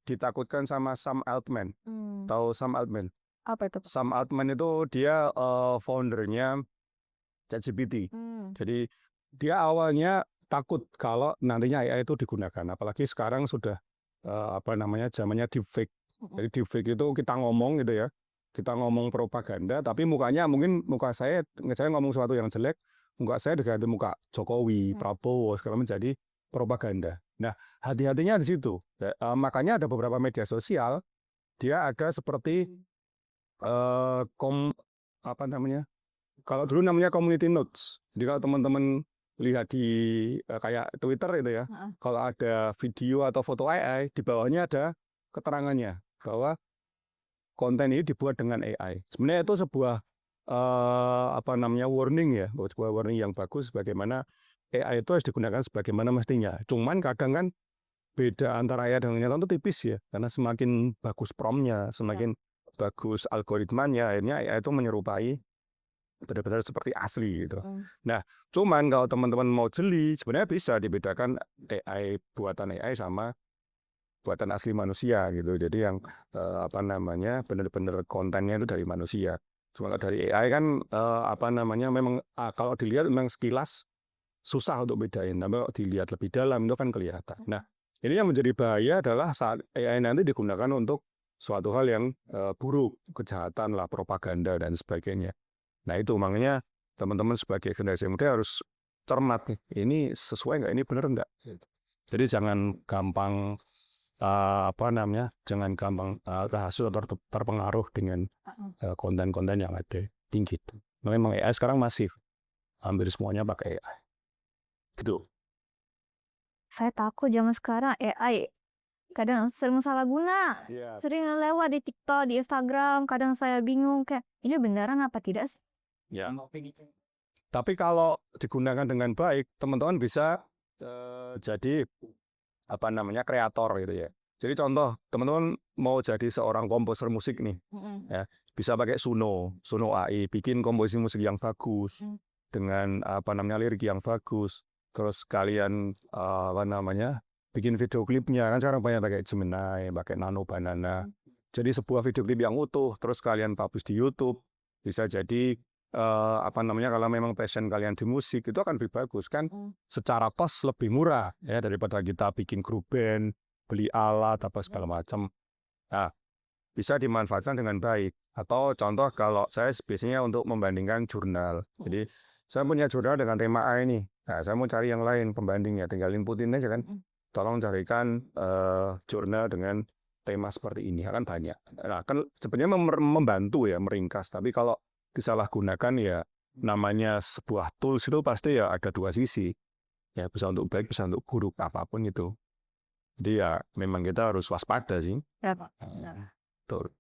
ditakutkan sama Sam Altman. Tahu Sam Altman? Apa itu? Sam Altman itu dia foundernya ChatGPT. Jadi dia awalnya takut kalau nantinya AI itu digunakan. Apalagi sekarang sudah zamannya deepfake. Jadi deepfake itu kita ngomong gitu ya. Kita ngomong propaganda, tapi mungkin muka saya ngomong sesuatu yang jelek, muka saya diganti muka Jokowi, Prabowo, segala menjadi propaganda. Nah, hati-hatinya di situ. Makanya ada beberapa media sosial, dia ada seperti kalau dulu namanya community notes. Jadi kalau teman-teman lihat di kayak Twitter itu ya, kalau ada video atau foto AI, di bawahnya ada keterangannya bahwa konten ini dibuat dengan AI. Sebenarnya itu sebuah warning ya, sebuah warning yang bagus bagaimana AI itu harus digunakan sebagaimana mestinya. Cuman kadang kan beda antara AI dengan nyata itu tipis ya, karena semakin bagus prompt-nya, semakin bagus algoritmanya, akhirnya AI itu menyerupai benar-benar seperti asli gitu. Nah, cuman kalau teman-teman mau jeli, sebenarnya bisa dibedakan buatan AI sama buatan asli manusia gitu. Jadi yang benar-benar kontennya itu dari manusia. Cuma dari AI kan memang kalau dilihat memang sekilas susah untuk bedain. Tapi kalau dilihat lebih dalam itu kan kelihatan. Nah, ini yang menjadi bahaya adalah saat AI nanti digunakan untuk suatu hal yang buruk, kejahatan lah, propaganda dan sebagainya. Nah itu makanya teman-teman sebagai generasi muda harus cermat nih. Ini sesuai nggak? Ini benar nggak? Jadi jangan gampang terhasut atau terpengaruh dengan konten-konten yang ada tinggi. Memang AI sekarang masif, hampir semuanya pakai AI. Gitu. Saya takut zaman sekarang AI kadang sering salah guna, sering lewat di TikTok, di Instagram. Kadang saya bingung kayak ini beneran apa tidak sih? Ya. Tapi kalau digunakan dengan baik, teman-teman bisa jadi apa namanya kreator gitu ya. Jadi contoh teman-teman mau jadi seorang komposer musik nih, ya bisa pakai Suno AI, bikin komposisi musik yang bagus dengan apa namanya lirik yang bagus. Terus kalian apa namanya bikin video klipnya kan sekarang banyak pakai Gemini, pakai Nano Banana. Jadi sebuah video klip yang utuh, terus kalian publish di YouTube, bisa jadi apa namanya kalau memang passion kalian di musik itu akan lebih bagus kan, secara cost lebih murah ya daripada kita bikin grup band, beli alat apa segala macam. Nah, bisa dimanfaatkan dengan baik. Atau contoh kalau saya biasanya untuk membandingkan jurnal. Jadi saya punya jurnal dengan tema A ini. Nah, saya mau cari yang lain pembandingnya, tinggal inputin aja kan. Tolong carikan jurnal dengan tema seperti ini, akan banyak. Nah, kan sebenarnya membantu ya, meringkas. Tapi kalau disalahgunakan ya namanya sebuah tools itu pasti ya ada dua sisi. Ya bisa untuk baik, bisa untuk buruk, apapun itu. Jadi ya memang kita harus waspada sih. Ya, Pak. Betul.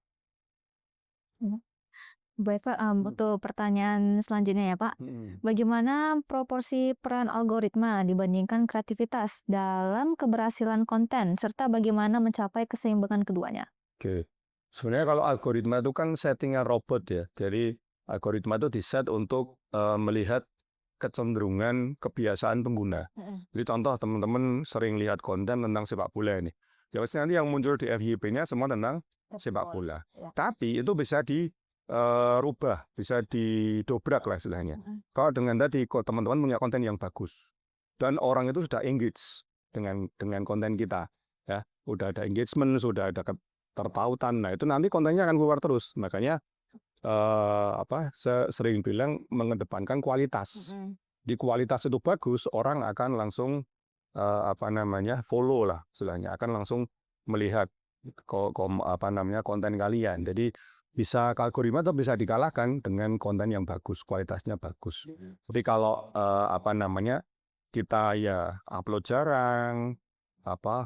Baik, Pak. Untuk pertanyaan selanjutnya ya, Pak. Bagaimana proporsi peran algoritma dibandingkan kreativitas dalam keberhasilan konten, serta bagaimana mencapai keseimbangan keduanya? Oke. Sebenarnya kalau algoritma itu kan settingan robot ya. Jadi algoritma itu diset untuk melihat kecenderungan kebiasaan pengguna. Jadi contoh teman-teman sering lihat konten tentang sepak bola ini. Ya pasti nanti yang muncul di FYP-nya semua tentang sepak bola. Ya. Tapi itu bisa dirubah, bisa didobrak lah istilahnya. Kalau dengan tadi teman-teman punya konten yang bagus dan orang itu sudah engage dengan konten kita, ya, udah ada engagement, sudah ada ketertautan. Nah, itu nanti kontennya akan keluar terus. Makanya saya sering bilang mengedepankan kualitas. Di kualitas itu bagus, orang akan langsung apa namanya follow lah, istilahnya akan langsung melihat konten kalian. Jadi bisa algoritma atau bisa dikalahkan dengan konten yang bagus, kualitasnya bagus. Tapi kalau apa namanya kita ya upload jarang,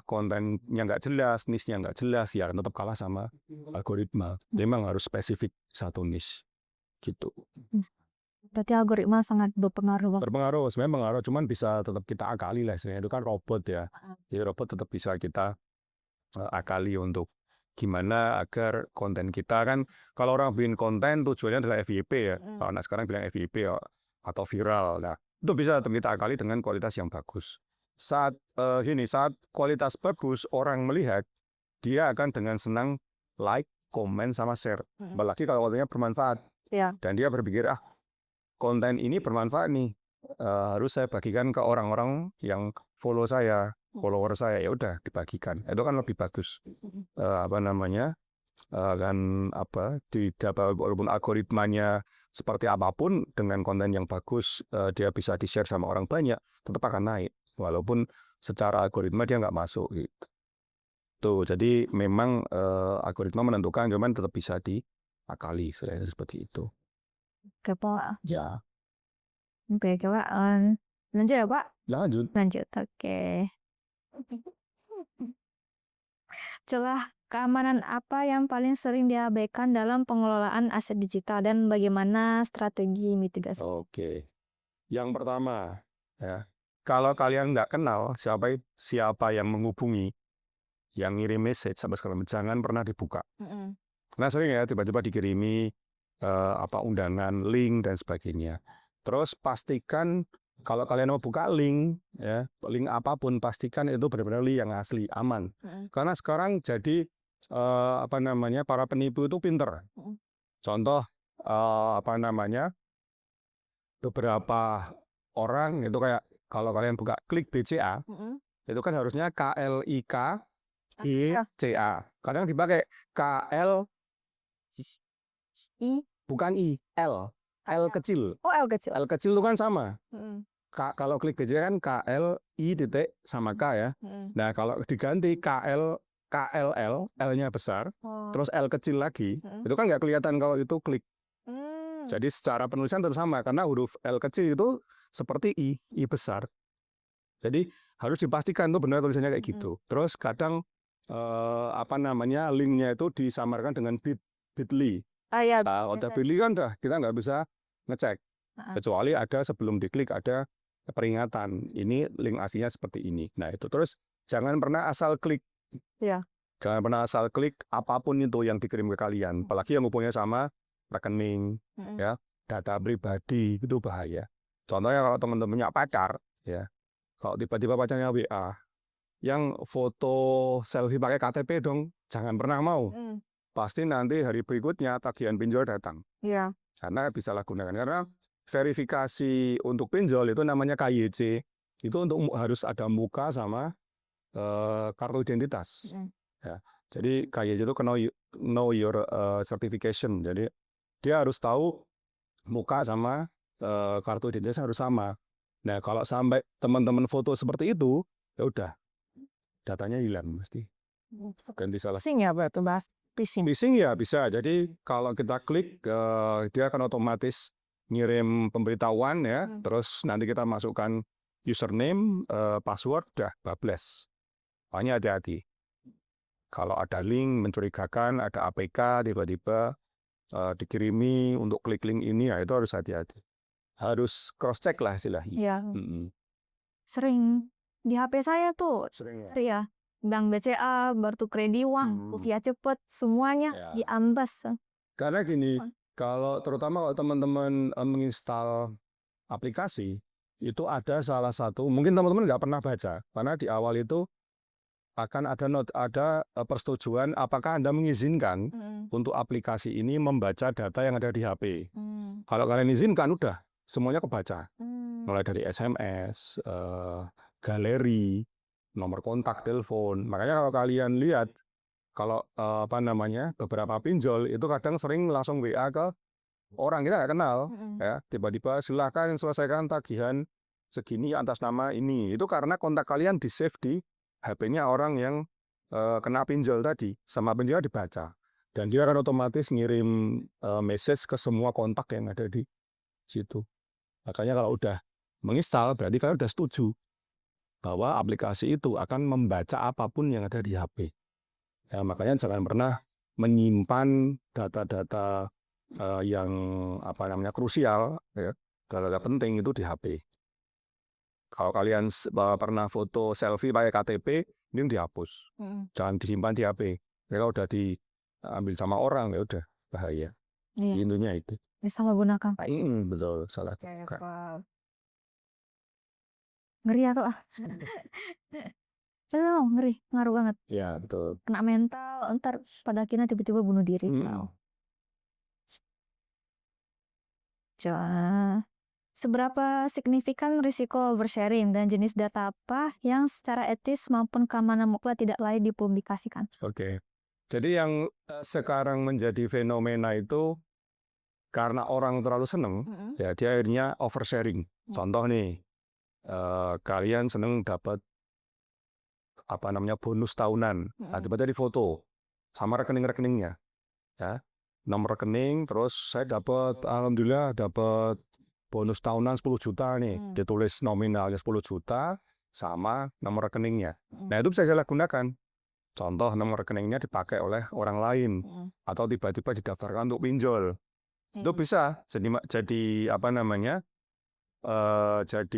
kontennya nggak jelas, niche-nya nggak jelas, ya tetap kalah sama algoritma. Memang harus spesifik satu niche gitu. Berarti algoritma sangat berpengaruh. Berpengaruh, sebenarnya pengaruh, cuman bisa tetap kita akali lah. Sebenarnya itu kan robot ya. Jadi robot tetap bisa kita akali untuk gimana agar konten kita kan, kalau orang bikin konten tujuannya adalah FYP ya. Kalau anak sekarang bilang FYP ya, atau viral. Nah, itu bisa kita akali dengan kualitas yang bagus. Saat kualitas bagus, orang melihat, dia akan dengan senang like, komen, sama share. Apalagi kalau kontennya bermanfaat. Ya. Dan dia berpikir, konten ini bermanfaat nih, harus saya bagikan ke orang-orang yang follower saya, ya udah dibagikan. Itu kan lebih bagus. Walaupun algoritmanya seperti apapun, dengan konten yang bagus dia bisa di-share sama orang banyak, tetap akan naik. Walaupun secara algoritma dia nggak masuk gitu. Tuh, jadi memang algoritma menentukan, cuman tetap bisa diakali seperti itu. Oke, Pak. Ya. Oke, Pak. Lanjut ya, Pak? Lanjut. Oke. Celah keamanan apa yang paling sering diabaikan dalam pengelolaan aset digital dan bagaimana strategi mitigasi? Oke. Yang pertama, ya, kalau kalian nggak kenal siapa yang menghubungi, yang ngirim message sampai sekarang, jangan pernah dibuka. Nah, sering ya tiba-tiba dikirimi undangan, link dan sebagainya. Terus pastikan kalau kalian mau buka link, ya, link apapun, pastikan itu benar-benar link yang asli, aman. Karena sekarang jadi para penipu itu pinter. Contoh beberapa orang itu kayak kalau kalian buka klik BCA, itu kan harusnya KLIKICA. Kadang dipakai KL bukan I, L kecil. Oh, L kecil. L kecil itu kan sama. Kalau klik BCA kan KLI titik sama K ya. Nah, kalau diganti KLL, L-nya besar, terus L kecil lagi, itu kan nggak kelihatan kalau itu klik. Jadi secara penulisan tetap sama, karena huruf L kecil itu seperti I besar. Jadi harus dipastikan itu benar tulisannya kayak gitu. Terus kadang linknya itu disamarkan dengan bit.ly. Kalau udah bit.ly kan kita nggak bisa ngecek. Kecuali ada sebelum diklik ada peringatan, ini link aslinya seperti ini. Nah itu terus jangan pernah asal klik. Iya. Jangan pernah asal klik apapun itu yang dikirim ke kalian, apalagi yang hubungannya sama rekening, ya, data pribadi, itu bahaya. Contohnya kalau teman-teman punya pacar, ya, kalau tiba-tiba pacarnya WA, yang foto selfie pakai KTP dong, jangan pernah mau. Pasti nanti hari berikutnya tagihan pinjol datang. Iya. Karena bisa lah gunakan. Karena verifikasi untuk pinjol itu namanya KYC, itu untuk harus ada muka sama kartu identitas. Ya, jadi KYC itu know your certification. Jadi dia harus tahu muka sama kartu identitas harus sama. Nah kalau sampai teman-teman foto seperti itu, ya udah datanya hilang mesti. Ganti salah. Phishing ya berarti bahas phishing. Phishing ya bisa. Jadi kalau kita klik, dia akan otomatis ngirim pemberitahuan ya. Terus nanti kita masukkan username, password, dah bablas. Makanya hati-hati. Kalau ada link mencurigakan, ada APK tiba-tiba dikirimi untuk klik link ini, ya itu harus hati-hati. Harus cross check lah istilahnya. Iya. Sering di HP saya tuh. Sering ya. Ya, bank BCA, kartu kredit uang, via cepet, semuanya diambas. Karena gini, kalau terutama kalau teman-teman menginstal aplikasi, itu ada salah satu, mungkin teman-teman nggak pernah baca, karena di awal itu akan ada persetujuan apakah Anda mengizinkan untuk aplikasi ini membaca data yang ada di HP. Kalau kalian izinkan, udah semuanya kebaca. Mulai dari SMS, galeri, nomor kontak, telepon. Makanya kalau kalian lihat, kalau beberapa pinjol itu kadang sering langsung WA ke orang kita nggak kenal, ya tiba-tiba silakan selesaikan tagihan segini atas nama ini. Itu karena kontak kalian di save di HP-nya orang yang kena pinjol tadi, sama pinjolnya dibaca, dan dia akan otomatis ngirim message ke semua kontak yang ada di situ. Makanya kalau udah menginstal berarti kalian udah setuju bahwa aplikasi itu akan membaca apapun yang ada di HP. Ya, makanya jangan pernah menyimpan data-data yang krusial, ya, data-data penting itu di HP. Kalau kalian pernah foto selfie pakai KTP, ini dihapus, jangan disimpan di HP. Kalau udah diambil sama orang, ya udah bahaya. Intinya itu. Disalahgunakan. Betul, salah gunakan. Ngeri ya kok. Ngeri, ngaruh banget. Ya betul. Kena mental, ntar pada akhirnya tiba-tiba bunuh diri. Seberapa signifikan risiko oversharing dan jenis data apa yang secara etis maupun keamanan mutlak tidak layak dipublikasikan? Oke. Jadi yang sekarang menjadi fenomena itu karena orang terlalu seneng, ya dia akhirnya oversharing. Contoh nih, kalian seneng dapat bonus tahunan, tiba-tiba di foto sama rekening-rekeningnya, ya nomor rekening, terus saya alhamdulillah dapat bonus tahunan 10 juta nih, ditulis nominalnya 10 juta sama nomor rekeningnya. Nah itu bisa saya gunakan. Contoh nomor rekeningnya dipakai oleh orang lain, atau tiba-tiba didaftarkan untuk pinjol. Itu bisa jadi jadi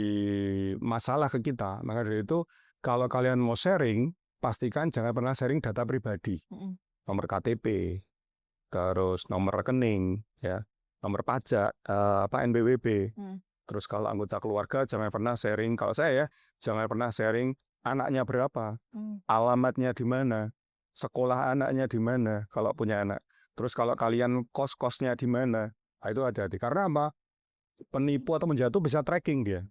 masalah ke kita. Maka dari itu kalau kalian mau sharing, pastikan jangan pernah sharing data pribadi, nomor KTP, terus nomor rekening, ya, nomor pajak, NPWP. Terus kalau anggota keluarga jangan pernah sharing. Kalau saya ya, jangan pernah sharing anaknya berapa, alamatnya di mana, sekolah anaknya di mana kalau punya anak. Terus kalau kalian kos-kosnya di mana, itu hati-hati. Karena apa? Penipu atau penjatuh bisa tracking dia.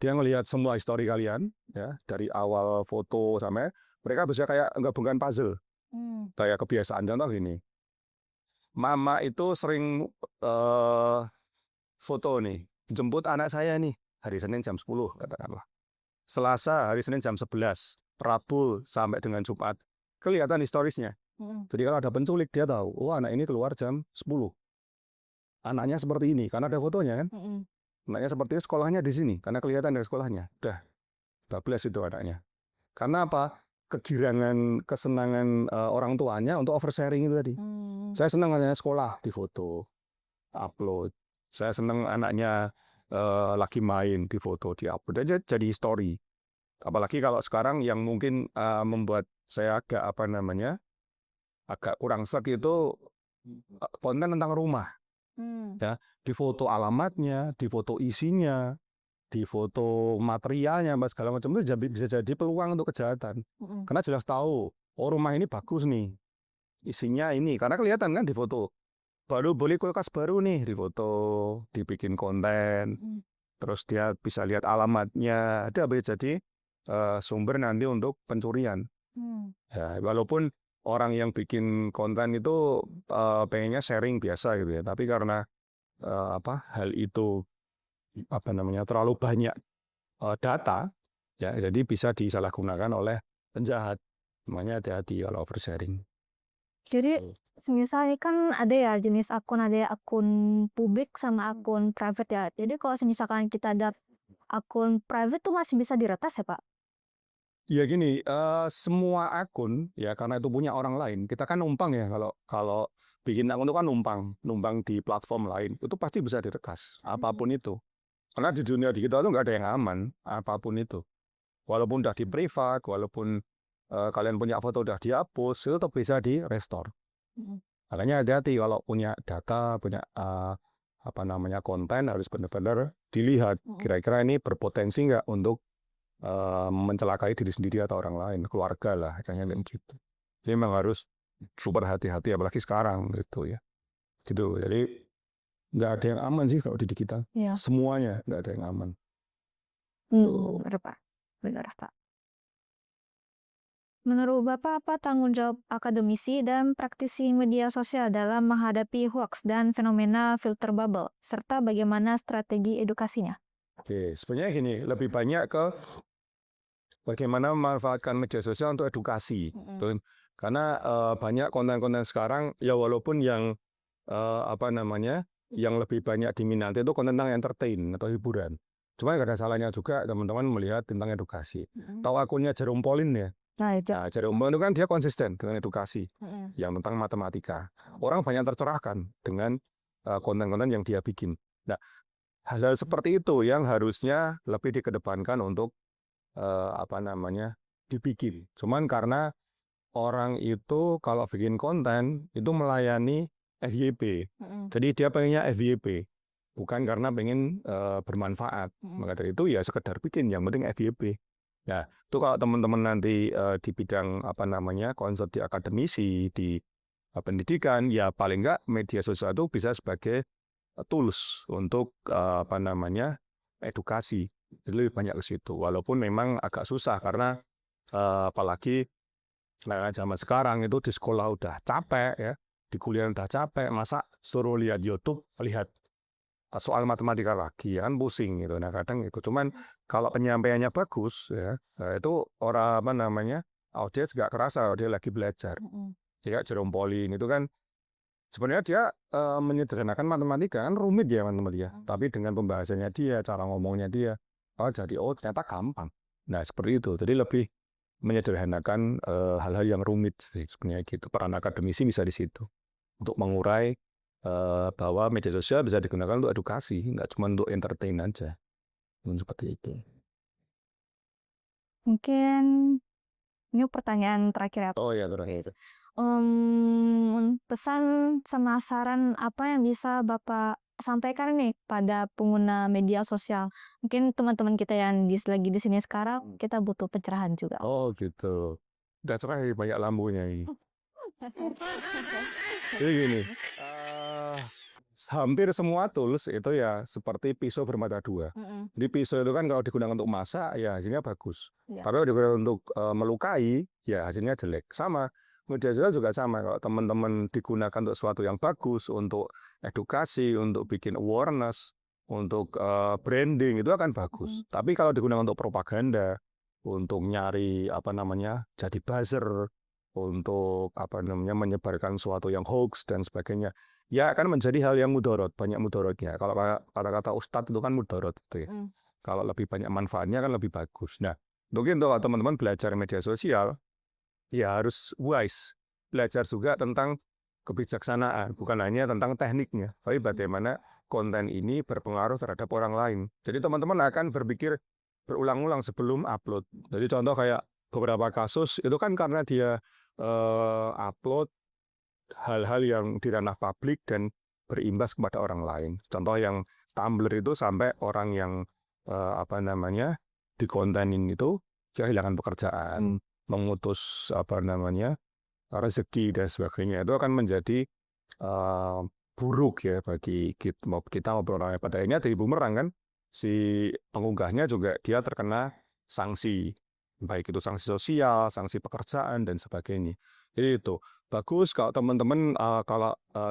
Dia ngelihat semua histori kalian, ya, dari awal foto sampai mereka bisa kayak gabungkan puzzle. Kayak kebiasaan, contoh gini. Mama itu sering foto nih, jemput anak saya nih hari Senin jam 10 katakanlah. Selasa hari Senin jam 11, Rabu sampai dengan Jumat. Kelihatan historisnya. Jadi kalau ada penculik dia tahu, oh anak ini keluar jam 10. Anaknya seperti ini karena ada fotonya kan. Anaknya seperti itu, sekolahnya di sini karena kelihatan dari sekolahnya. Udah bablas itu anaknya. Karena apa? Kegirangan, kesenangan orang tuanya untuk oversharing itu tadi. Saya senang anaknya sekolah di foto, upload. Saya senang anaknya lagi main di foto, di-upload aja jadi story. Apalagi kalau sekarang yang mungkin membuat saya agak kurang sek itu konten tentang rumah. Ya, di foto alamatnya, di foto isinya, di foto materialnya, segala macam itu bisa jadi peluang untuk kejahatan. Karena jelas tahu, oh rumah ini bagus nih, isinya ini. Karena kelihatan kan di foto. Baru beli kulkas baru nih di foto, dibikin konten. Terus dia bisa lihat alamatnya, ada bisa jadi sumber nanti untuk pencurian. Ya, walaupun orang yang bikin konten itu pengennya sharing biasa gitu ya, tapi karena hal itu terlalu banyak data, ya jadi bisa disalahgunakan oleh penjahat. Makanya hati-hati kalau oversharing. Jadi misalnya kan ada ya jenis akun, ada akun publik sama akun private ya. Jadi kalau misalkan kita ada akun private tuh masih bisa diretas ya Pak? Ya gini, semua akun ya karena itu punya orang lain. Kita kan numpang ya kalau bikin akun itu kan numpang di platform lain. Itu pasti bisa diretas apapun itu. Karena di dunia digital itu nggak ada yang aman apapun itu. Walaupun udah di privat, walaupun kalian punya foto udah dihapus, itu tetap bisa di restore. Makanya hati-hati kalau punya data, punya konten harus benar-benar dilihat. Kira-kira ini berpotensi nggak untuk mencelakai diri sendiri atau orang lain, keluarga lah, jangan gitu. Jadi memang harus super hati-hati, apalagi sekarang gitu ya. Gitu. Jadi nggak ada yang aman sih kalau di digital. Semuanya nggak ada yang aman. Benar Pak, benar Pak. Menurut Bapak apa tanggung jawab akademisi dan praktisi media sosial dalam menghadapi hoax dan fenomena filter bubble, serta bagaimana strategi edukasinya? Oke, sebenarnya gini, lebih banyak ke bagaimana memanfaatkan media sosial untuk edukasi. Karena banyak konten-konten sekarang, ya walaupun yang yang lebih banyak diminati itu konten tentang entertain atau hiburan. Cuma nggak ada salahnya juga teman-teman melihat tentang edukasi. Tahu akunnya Jerome Pauline ya? Nah, Jerome Pauline itu kan dia konsisten dengan edukasi yang tentang matematika. Orang banyak tercerahkan dengan konten-konten yang dia bikin. Nah, hal-hal seperti itu yang harusnya lebih dikedepankan untuk dibikin. Cuman karena orang itu kalau bikin konten itu melayani FYP. Jadi dia pengennya FYP, bukan karena pengen bermanfaat. Maka dari itu ya sekedar bikin, yang penting FYP. Nah, itu kalau teman-teman nanti di bidang konsep di akademisi, di pendidikan, ya paling enggak media sosial itu bisa sebagai tools untuk edukasi. Jadi lebih banyak ke situ. Walaupun memang agak susah karena apalagi zaman sekarang itu di sekolah udah capek ya, di kuliah udah capek, masa suruh lihat YouTube, lihat soal matematika lagi kan pusing gitu. Nah kadang itu cuman kalau penyampaiannya bagus ya, itu orang audiens nggak kerasa dia lagi belajar. Ya Jerome Pauline itu kan sebenarnya dia menyederhanakan matematika, kan rumit ya matematika, tapi dengan pembahasannya dia, cara ngomongnya dia, ternyata gampang. Nah seperti itu, jadi lebih menyederhanakan hal-hal yang rumit sih sebenarnya gitu. Peran akademisi bisa di situ untuk mengurai bahwa media sosial bisa digunakan untuk edukasi, nggak cuma untuk entertain aja. Seperti itu. Mungkin ini pertanyaan terakhir ya. Oh ya terakhir. Pesan sama saran apa yang bisa Bapak sampaikan nih pada pengguna media sosial? Mungkin teman-teman kita yang lagi di sini sekarang, kita butuh pencerahan juga. Oh gitu. Udah cerah banyak lampunya ini. Jadi gini, hampir semua tools itu ya seperti pisau bermata dua. Jadi pisau itu kan kalau digunakan untuk masak ya hasilnya bagus. Tapi kalau digunakan untuk melukai ya hasilnya jelek. Sama, media sosial juga sama. Kalau teman-teman digunakan untuk sesuatu yang bagus, untuk edukasi, untuk bikin awareness, untuk branding itu akan bagus. Tapi kalau digunakan untuk propaganda, untuk nyari jadi buzzer, untuk menyebarkan sesuatu yang hoax dan sebagainya, ya akan menjadi hal yang mudorot, banyak mudorotnya. Kalau kata-kata ustadz itu kan mudorot gitu ya. Kalau lebih banyak manfaatnya kan lebih bagus. Nah, mungkin kalau teman-teman belajar media sosial, ya harus wise, belajar juga tentang kebijaksanaan, bukan hanya tentang tekniknya, tapi bagaimana konten ini berpengaruh terhadap orang lain. Jadi teman-teman akan berpikir berulang-ulang sebelum upload. Jadi contoh kayak beberapa kasus itu kan karena dia upload hal-hal yang di ranah publik dan berimbas kepada orang lain. Contoh yang Tumblr itu sampai orang yang di kontenin itu kehilangan pekerjaan, mengutus rezeki dan sebagainya. Itu akan menjadi buruk ya bagi kita maupun orang lain. Pada akhirnya dari bumerang kan, si pengunggahnya juga dia terkena sanksi, baik itu sanksi sosial, sanksi pekerjaan dan sebagainya. Jadi itu bagus kalau teman-teman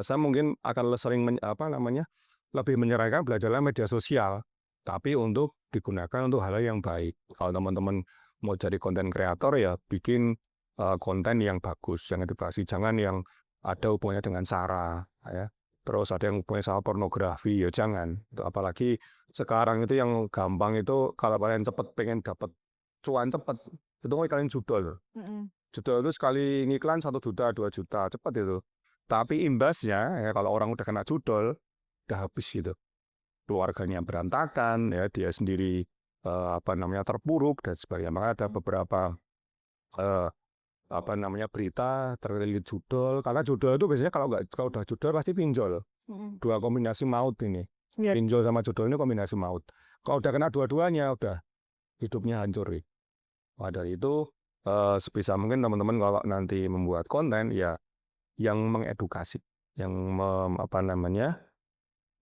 saya mungkin akan sering lebih menyarankan belajarlah media sosial, tapi untuk digunakan untuk hal yang baik. Kalau teman-teman mau jadi konten kreator ya bikin konten yang bagus, yang edukasi, jangan yang ada hubungannya dengan sara, ya. Terus ada yang hubungannya sama pornografi, ya jangan. Apalagi sekarang itu yang gampang itu kalau kalian pengen dapat cuan cepat, itu kalian judul. Judul itu sekali ngiklan 1 juta, 2 juta, cepat itu. Tapi imbasnya ya kalau orang udah kena judul, udah habis gitu. Keluarganya berantakan, ya dia sendiri terpuruk dan sebagainya. Maka ada beberapa berita terkait judul, karena judul itu biasanya kalau udah judul pasti pinjol. Dua kombinasi maut ini. Pinjol sama judul ini kombinasi maut. Kalau udah kena dua-duanya udah hidupnya hancur. Nah, dari itu sebisa mungkin teman-teman kalau nanti membuat konten ya yang mengedukasi, yang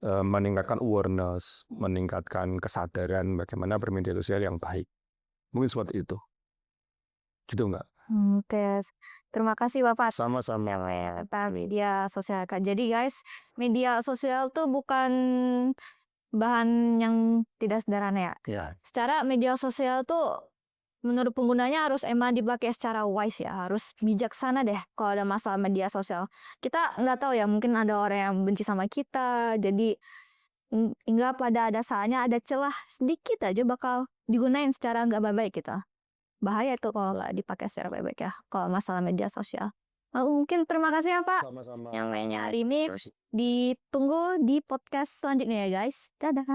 meningkatkan awareness, meningkatkan kesadaran bagaimana bermedia sosial yang baik. Mungkin seperti itu. Gitu enggak? Oke, terima kasih Bapak. Sama-sama. Tentang media sosial. Jadi guys, media sosial tuh bukan bahan yang tidak sederhana ya. Ya. Secara media sosial tuh menurut penggunanya harus emang dipakai secara wise ya, harus bijaksana deh kalau ada masalah media sosial. Kita nggak tahu ya, mungkin ada orang yang benci sama kita, jadi hingga pada dasarnya ada celah sedikit aja bakal digunain secara nggak baik gitu. Bahaya itu kalau nggak dipakai secara baik ya, kalau masalah media sosial. Mungkin terima kasih ya Pak. Sama-sama. Yang lainnya hari ini ditunggu di podcast selanjutnya ya guys. Dadah.